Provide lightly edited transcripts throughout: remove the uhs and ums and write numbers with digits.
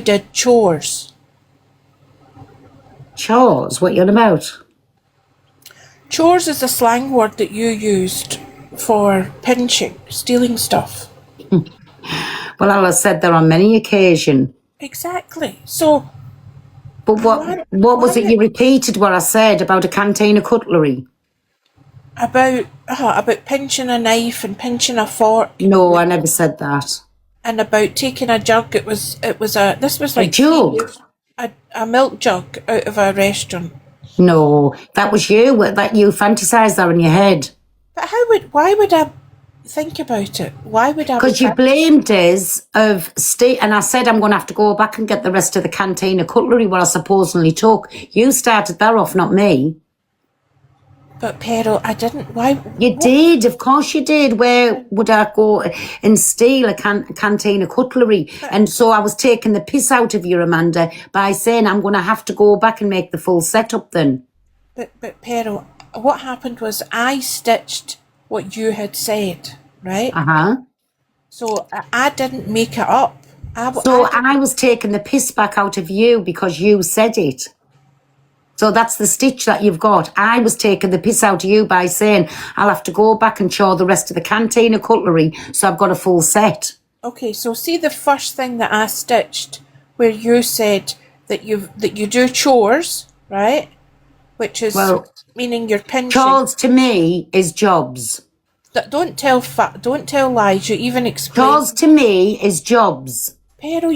did chores. Chores? What you on about? Chores is a slang word that you used for pinching, stealing stuff. Well, I'll have said that on many occasions. Exactly. So, But what was it you repeated what I said about a canteen of cutlery? About pinching a knife and pinching a fork. No, I never said that. And about taking a jug. This was like a jug? A milk jug out of a restaurant. No, that was you. That you fantasised that in your head. But why would I think about it? Why would I? Because you blamed us of and I said I'm going to have to go back and get the rest of the canteen of cutlery what I supposedly took. You started that off, not me. But Pero, I didn't. Why? You did, of course you did. Where would I go and steal a canteen of cutlery? And so I was taking the piss out of you, Amanda, by saying I'm going to have to go back and make the full setup then. But Pero, what happened was I stitched what you had said, right? So I didn't make it up. I was taking the piss back out of you because you said it. So that's the stitch that you've got. I was taking the piss out of you by saying I'll have to go back and chore the rest of the canteen of cutlery, so I've got a full set. Okay, so see the first thing that I stitched where you said that you do chores, right? Which is meaning you're pinching. Chores to me is jobs. Don't tell lies. You even explained. Chores to me is jobs. Pero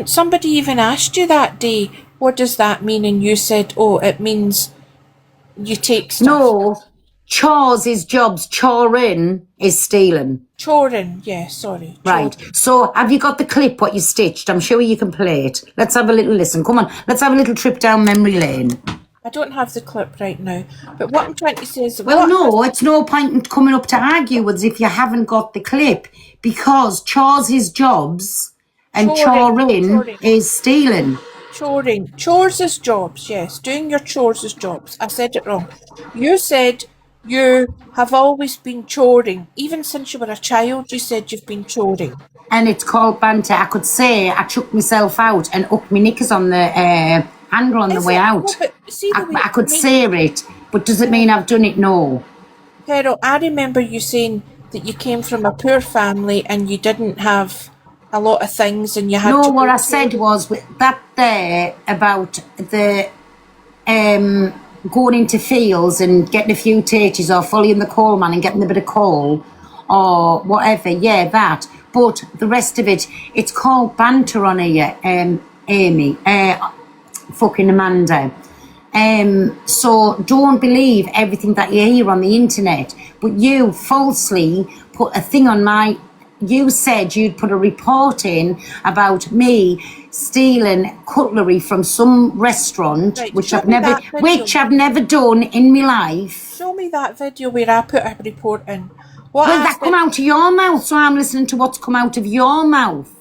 somebody even asked you that day, what does that mean? And you said, oh, it means you take stuff. No, chores is jobs. Choring is stealing. Choring, yeah, sorry. Right. So have you got the clip what you stitched? I'm sure you can play it. Let's have a little listen. Come on, let's have a little trip down memory lane. I don't have the clip right now. But what I'm trying to say is... Well, no, it's no point in coming up to argue with us if you haven't got the clip. Because chores is jobs and choring is stealing. Choring. Chores is jobs, yes. Doing your chores is jobs. I said it wrong. You said you have always been choring. Even since you were a child, you said you've been choring. And it's called banter. I could say I chucked myself out and up my knickers on the handle on the way out. I could say it, but does it mean I've done it? No. Pero, I remember you saying that you came from a poor family and you didn't have a lot of things and you had to... No, what I said was that there about the going into fields and getting a few taters or following the coal man and getting a bit of coal or whatever, yeah, that. But the rest of it, it's called banter on here, Amy, fucking Amanda. So don't believe everything that you hear on the internet. But you falsely put a thing on you said you'd put a report in about me stealing cutlery from some restaurant, right, which I've never done in my life. Show me that video where I put a report in. That come out of your mouth, so I'm listening to what's come out of your mouth.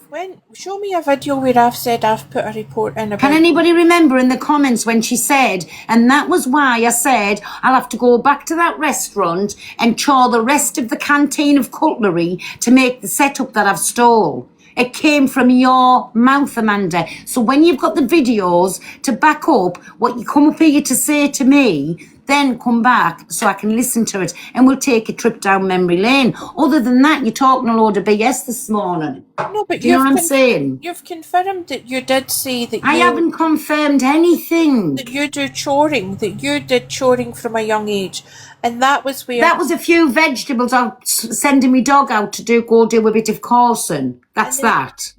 Show me a video where I've said I've put a report in about... Can anybody remember in the comments when she said, and that was why I said I'll have to go back to that restaurant and chore the rest of the canteen of cutlery to make the setup that I've stole. It came from your mouth, Amanda. So when you've got the videos to back up what you come up here to say to me, then come back so I can listen to it and we'll take a trip down memory lane. Other than that, you're talking a load of BS this morning. No, but you know what I'm saying? You've confirmed that you did say that I haven't confirmed anything. That you do choring, that you did choring from a young age. And that was where... That was a few vegetables. I'm sending my dog out to go do a bit of coursing. That's that.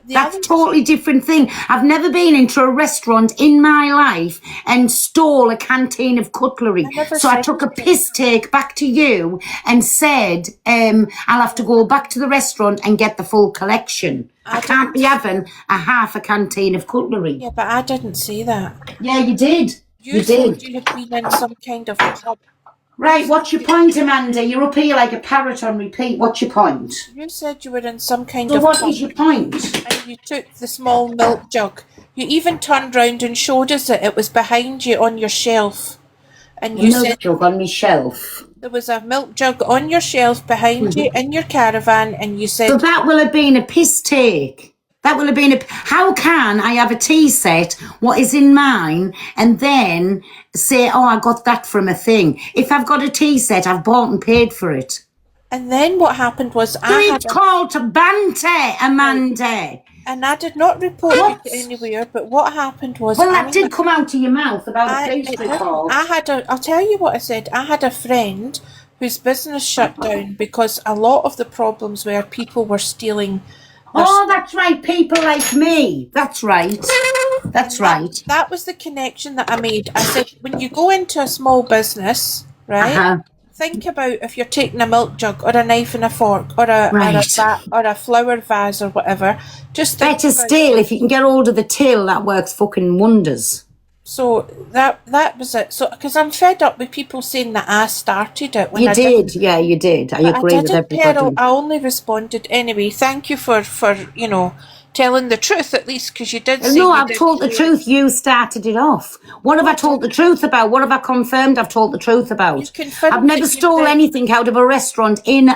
That's a totally different thing. I've never been into a restaurant in my life and stole a canteen of cutlery. So I took a piss take back to you and said, I'll have to go back to the restaurant and get the full collection. I can't be having a canteen of cutlery. Yeah, but I didn't say that. Yeah, you did. You said you had been in some kind of club. Right, what's your point, Amanda? You're up here like a parrot on repeat. What's your point? You said you were in some kind of... So what is your point? And you took the small milk jug. You even turned round and showed us that it was behind you on your shelf. And you said... milk jug on my shelf? There was a milk jug on your shelf behind you in your caravan and you said... So that will have been a piss take. That will have been a. How can I have a tea set, what is in mine, and then say, oh, I got that from a thing? If I've got a tea set, I've bought and paid for it. And then what happened was So it's called banter, Amanda. and I did not report you What? to anywhere, but what happened was Well, that did come out of your mouth about a police it didn't. report. I'll tell you what I said. I had a friend whose business shut down because a lot of the problems were people were stealing their Oh, that's right. People like me. That's right. That's right. That was the connection that I made. I said, when you go into a small business, right, Uh-huh. think about if you're taking a milk jug or a knife and a fork or Right. or a flower vase or whatever. Just think Better about, still, if you can get hold of the till, that works fucking wonders. so that was it. So because I'm fed up with people saying that I started it when You I did. Yeah, you did. I But I agree with didn't, Pearl. everybody. I only responded anyway. Thank you for telling the truth at least, because you did say No, you I've did told the share it. truth. You started it off. What have I told the truth about? What have I confirmed I've told the truth You about? confirmed I've never that you stole said anything out of a restaurant in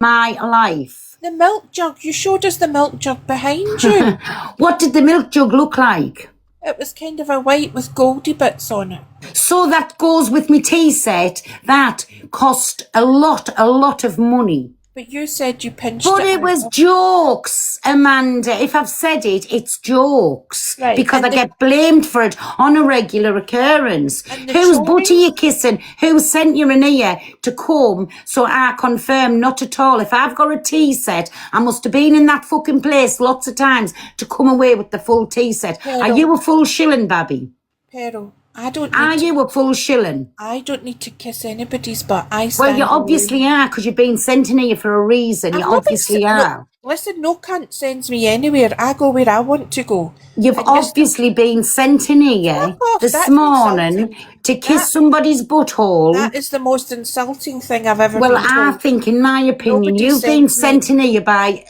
my life. the milk jug. You showed us the milk jug behind you. What did the milk jug look like? It was kind of a white with goldy bits on it. So that goes with my tea set. That cost a lot of money. But you said you pinched But it it out. was jokes, Amanda. If I've said it, it's jokes. Right, Because and I get blamed for it on a regular occurrence. And the Whose butt are choring? you kissing? Who sent you an ear to come? So I confirm not at all. If I've got a tea set, I must have been in that fucking place lots of times to come away with the full tea set. Are Pearl, you a full shilling, Babby? Pearl, I don't Are need to. you a full shilling? I don't need to kiss anybody's butt. I Well, you stand obviously alone. are, because you've been sent in here for a reason. You I've not been. obviously No, are. listen, no cunt sends me anywhere. I go where I want to go. You've And you're still obviously been sent in here fuck off. this That's morning insulting. to That kiss somebody's butthole. that is the most insulting thing I've ever Well, been I told. think, in my opinion, Nobody you've been sends me. sent in here by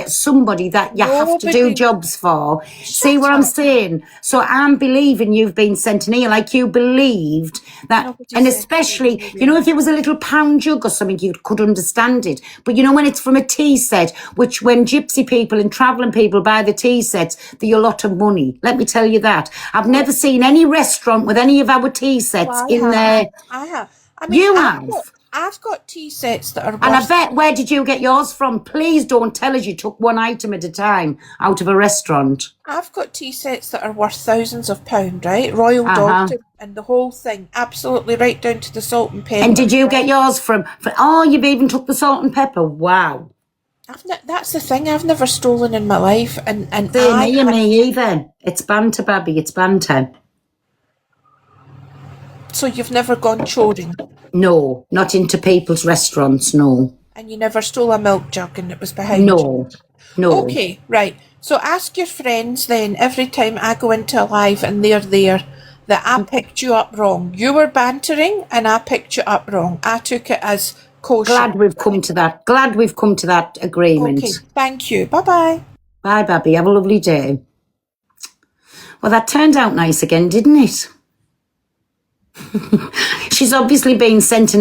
somebody that you have to do Nobody. jobs for. See Shut what I'm up. saying? So I'm believing you've been sent in here like you believed that, Nobody and sends me especially, anywhere. if it was a little pound jug or something, you could understand it. But when it's from a tea set, which when gypsy people and travelling people buy the tea sets, they're a lot of money. Let me tell you that. I've never seen any restaurant with any of our tea sets Well, I in have. there. I have. I mean, You have. I've got tea sets that are And I worth. bet, where did you get yours from? Please don't tell us you took one item at a time out of a restaurant. I've got tea sets that are worth thousands of pounds, right? Royal Uh-huh. Doulton and the whole thing, absolutely right down to the salt and pepper. And did you get Right? yours oh, you've even took the salt and pepper. Wow. That's the thing. I've never stolen in my life, and Same I here, have. me either. It's banter, Babby. It's banter. So you've never gone choring, No, not into people's restaurants. No. and you never stole a milk jug, and it was behind you. No. No. Okay, right. So ask your friends then every time I go into a live and they're there that I picked you up wrong. You were bantering and I picked you up wrong. I took it as kosher. Glad we've come to that. Glad we've come to that agreement. Okay, thank you. Bye-bye. Bye, Babby. Have a lovely day. Well, that turned out nice again, didn't it? She's obviously been sent an